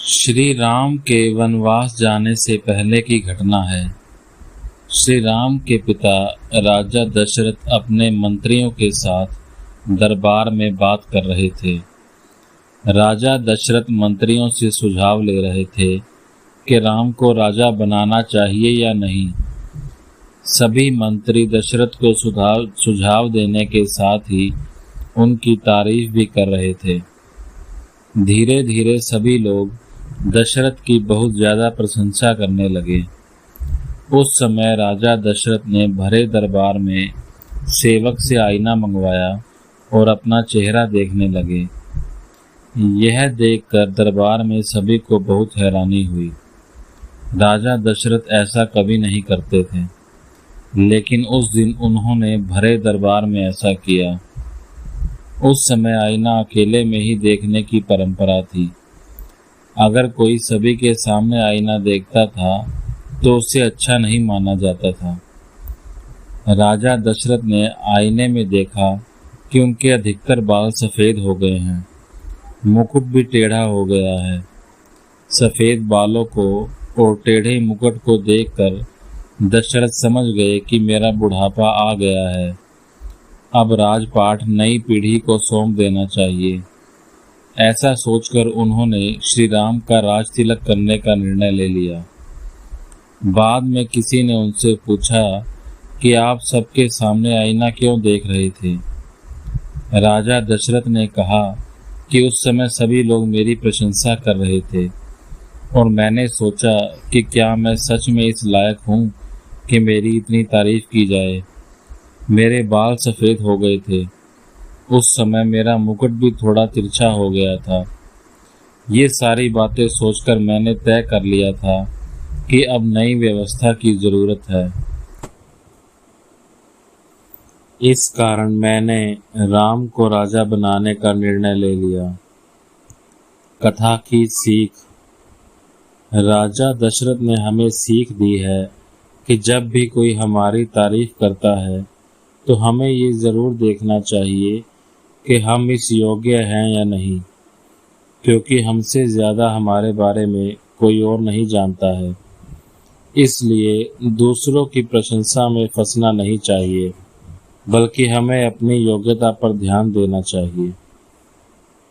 श्री राम के वनवास जाने से पहले की घटना है। श्री राम के पिता राजा दशरथ अपने मंत्रियों के साथ दरबार में बात कर रहे थे। राजा दशरथ मंत्रियों से सुझाव ले रहे थे कि राम को राजा बनाना चाहिए या नहीं। सभी मंत्री दशरथ को सुझाव देने के साथ ही उनकी तारीफ भी कर रहे थे। धीरे धीरे सभी लोग दशरथ की बहुत ज़्यादा प्रशंसा करने लगे। उस समय राजा दशरथ ने भरे दरबार में सेवक से आईना मंगवाया और अपना चेहरा देखने लगे। यह देखकर दरबार में सभी को बहुत हैरानी हुई। राजा दशरथ ऐसा कभी नहीं करते थे, लेकिन उस दिन उन्होंने भरे दरबार में ऐसा किया। उस समय आईना अकेले में ही देखने की परंपरा थी। अगर कोई सभी के सामने आईना देखता था तो उसे अच्छा नहीं माना जाता था। राजा दशरथ ने आईने में देखा कि उनके अधिकतर बाल सफ़ेद हो गए हैं, मुकुट भी टेढ़ा हो गया है। सफ़ेद बालों को और टेढ़े मुकुट को देखकर दशरथ समझ गए कि मेरा बुढ़ापा आ गया है। अब राजपाट नई पीढ़ी को सौंप देना चाहिए। ऐसा सोचकर उन्होंने श्री राम का राज तिलक करने का निर्णय ले लिया। बाद में किसी ने उनसे पूछा कि आप सबके सामने आईना क्यों देख रहे थे। राजा दशरथ ने कहा कि उस समय सभी लोग मेरी प्रशंसा कर रहे थे और मैंने सोचा कि क्या मैं सच में इस लायक हूँ कि मेरी इतनी तारीफ की जाए। मेरे बाल सफ़ेद हो गए थे। उस समय मेरा मुकुट भी थोड़ा तिरछा हो गया था। ये सारी बातें सोचकर मैंने तय कर लिया था कि अब नई व्यवस्था की ज़रूरत है। इस कारण मैंने राम को राजा बनाने का निर्णय ले लिया। कथा की सीख। राजा दशरथ ने हमें सीख दी है कि जब भी कोई हमारी तारीफ करता है तो हमें ये ज़रूर देखना चाहिए कि हम इस योग्य हैं या नहीं, क्योंकि हमसे ज़्यादा हमारे बारे में कोई और नहीं जानता है। इसलिए दूसरों की प्रशंसा में फंसना नहीं चाहिए, बल्कि हमें अपनी योग्यता पर ध्यान देना चाहिए।